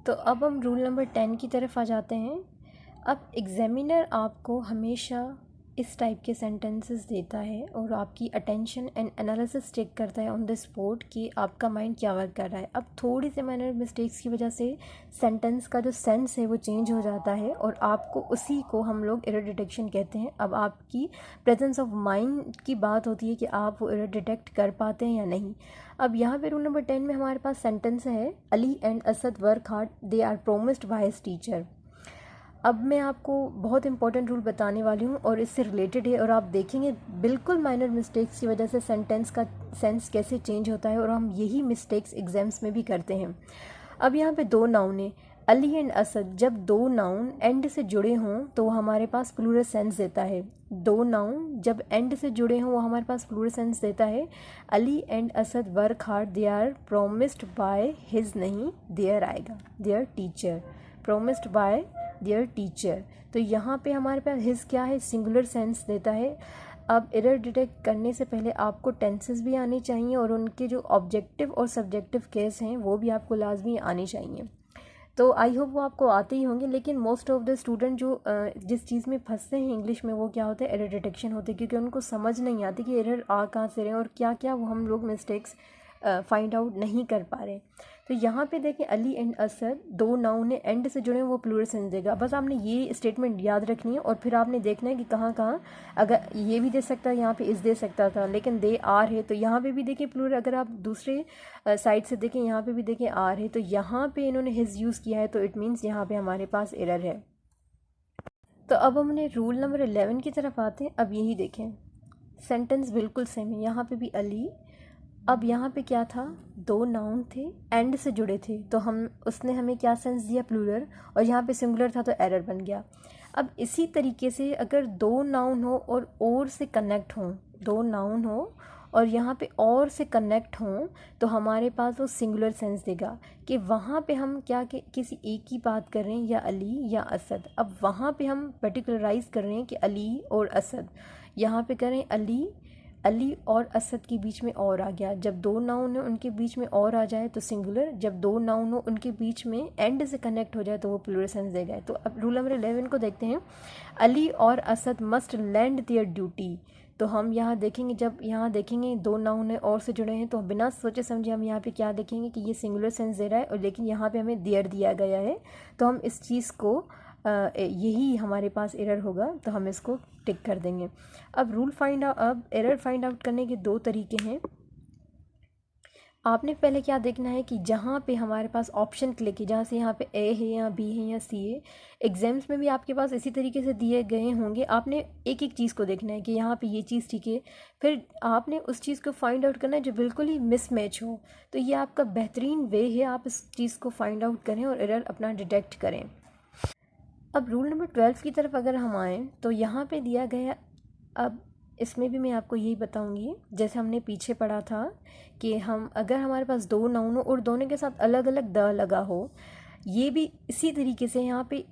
तो अब हम रूल नंबर 10 की तरफ आ जाते हैं। अब एग्ज़ामिनर आपको हमेशा इस टाइप के सेंटेंसेस देता है और आपकी अटेंशन एंड एनालिसिस चेक करता है ऑन द स्पॉट कि आपका माइंड क्या वर्क कर रहा है। अब थोड़ी सी माइनर मिस्टेक्स की वजह से सेंटेंस का जो सेंस है वो चेंज हो जाता है और आपको उसी को हम लोग एरर डिटेक्शन कहते हैं। अब आपकी प्रेजेंस ऑफ माइंड की बात होती है कि आप वो एरर डिटेक्ट कर पाते हैं या नहीं। अब यहाँ पे रूल नंबर 10 में हमारे पास सेंटेंस है, Ali and Asad work hard, they are promised by his teacher. अब मैं आपको बहुत इंपॉर्टेंट रूल बताने वाली हूँ और इससे रिलेटेड है और आप देखेंगे बिल्कुल माइनर मिस्टेक्स की वजह से सेंटेंस का सेंस कैसे चेंज होता है और हम यही मिस्टेक्स एग्जाम्स में भी करते हैं। अब यहाँ पे दो नाउन है, अली एंड असद। जब दो नाउन एंड से जुड़े हों तो वो हमारे पास प्लूरल सेंस देता है। दो नाउन जब एंड से जुड़े हों वो हमारे पास प्लूरल सेंस देता है। Ali and Asad work hard, they are promised by his, नहीं देयर आएगा, their teacher, promised by their teacher. तो यहाँ पे हमारे पास हिज क्या है, सिंगुलर सेंस देता है। अब एरर डिटेक्ट करने से पहले आपको टेंसेस भी आने चाहिए और उनके जो ऑब्जेक्टिव और सब्जेक्टिव केस हैं वो भी आपको लाजमी आने चाहिए। तो आई होप वो आपको आते ही होंगे, लेकिन मोस्ट ऑफ द स्टूडेंट जो जिस चीज़ में फंसते हैं इंग्लिश में वो क्या होता है, एरर डिटेक्शन होते हैं, क्योंकि उनको समझ नहीं आती कि एरर आ कहाँ से रहे हैं और क्या क्या वो हम लोग मिस्टेक्स फाइंड आउट नहीं कर पा रहे। तो यहाँ पे देखें, अली एंड असद, दो नाउन है एंड से जुड़े हैं वो प्लूरल सेंस देगा। बस आपने ये स्टेटमेंट याद रखनी है और फिर आपने देखना है कि कहाँ कहाँ, अगर ये भी दे सकता है यहाँ पे इस दे सकता था, लेकिन दे आर है तो यहाँ पे भी देखिए प्लूरल। अगर आप दूसरे साइड से देखें, यहाँ पे भी देखें आर है तो यहाँ पे इन्होंने हिज यूज़ किया है, तो इट मीन्स यहाँ पे हमारे पास एरर है। तो अब हमने रूल नंबर 11 की तरफ आते हैं। अब यही देखें, सेंटेंस बिल्कुल सेम है, यहाँ पे भी अली। अब यहाँ पे क्या था, दो नाउन थे एंड से जुड़े थे तो उसने हमें क्या सेंस दिया, प्लूरल, और यहाँ पे सिंगुलर था तो एरर बन गया। अब इसी तरीके से अगर दो नाउन हो और से कनेक्ट हों, दो नाउन हो और यहाँ पे और से कनेक्ट हों तो हमारे पास वो सिंगुलर सेंस देगा कि वहाँ पे हम क्या किसी एक की बात कर रहे हैं, या अली या असद। अब वहाँ पे हम पर्टिकुलराइज कर रहे हैं कि अली और असद, यहाँ पे करें अली और असद के बीच में और आ गया। जब दो नाउन है उनके बीच में और आ जाए तो सिंगुलर, जब दो नाउन हो उनके बीच में एंड से कनेक्ट हो जाए तो वो प्लूरल सेंस देगा। तो अब रूल नंबर 11 को देखते हैं, अली और Asad must land there duty. तो हम यहाँ देखेंगे, जब यहाँ देखेंगे दो नाउन है और से जुड़े हैं तो बिना सोचे समझे हम यहाँ पे क्या देखेंगे कि ये सिंगुलर सेंस दे रहा है, और लेकिन यहाँ पे हमें देयर दिया गया है तो हम इस चीज़ को यही हमारे पास एरर होगा तो हम इसको टिक कर देंगे। अब एरर फाइंड आउट करने के दो तरीके हैं। आपने पहले क्या देखना है कि जहाँ पे हमारे पास ऑप्शन क्लिक है, जहाँ से यहाँ पे ए है या बी है या सी है, एग्जाम्स में भी आपके पास इसी तरीके से दिए गए होंगे। आपने एक एक चीज़ को देखना है कि यहाँ पे ये चीज़ ठीक है, फिर आपने उस चीज़ को फाइंड आउट करना है जो बिल्कुल ही मिसमैच हो। तो ये आपका बेहतरीन वे है, आप इस चीज़ को फाइंड आउट करें और एरर अपना डिटेक्ट करें। अब रूल नंबर 12 की तरफ अगर हम आएँ तो यहाँ पे दिया गया, अब इसमें भी मैं आपको यही बताऊंगी जैसे हमने पीछे पढ़ा था कि अगर हमारे पास दो नाउन हो और दोनों के साथ अलग अलग द लगा हो, ये भी इसी तरीके से यहाँ पे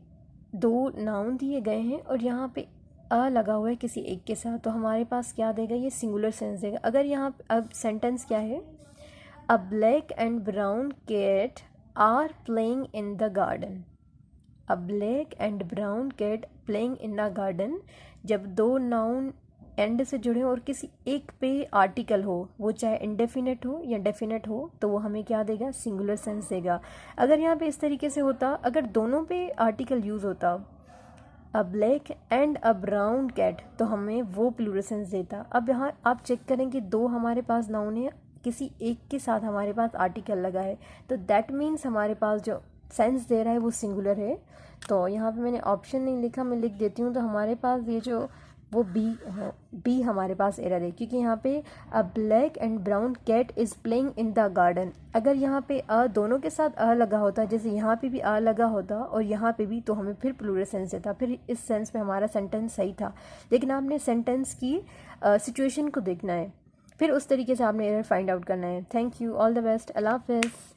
दो नाउन दिए गए हैं और यहाँ पे अ लगा हुआ है किसी एक के साथ, तो हमारे पास क्या देगा, ये सिंगुलर सेंस देगा। अगर यहाँ अब सेंटेंस क्या है, a black and brown cat are playing in the garden. A black and brown cat playing in the garden. जब दो नाउन एंड से जुड़े और किसी एक पे आर्टिकल हो, वो चाहे इंडेफिनेट हो या डेफिनेट हो, तो वो हमें क्या देगा, सिंगुलर सेंस देगा। अगर यहाँ पे इस तरीके से होता, अगर दोनों पे आर्टिकल यूज़ होता, a black and a brown cat, तो हमें वो प्लूरल सेंस देता। अब यहाँ आप चेक करें कि दो हमारे पास नाउन है, किसी एक के साथ हमारे पास आर्टिकल लगा है, तो दैट मीन्स हमारे पास जो सेंस दे रहा है वो सिंगुलर है। तो यहाँ पे मैंने ऑप्शन नहीं लिखा, मैं लिख देती हूँ। तो हमारे पास ये जो वो बी हमारे पास एरर है, क्योंकि यहाँ पे a black and brown cat is playing in the garden. अगर यहाँ पे अ दोनों के साथ अ लगा होता, जैसे यहाँ पे भी अ लगा होता और यहाँ पे भी, तो हमें फिर प्लूरल सेंस देता, फिर इस सेंस में हमारा सेंटेंस सही था। लेकिन आपने सेंटेंस की सिचुएशन को देखना है, फिर उस तरीके से आपने एरर फाइंड आउट करना है। Thank you, all the best, अल्लाह हाफिज़।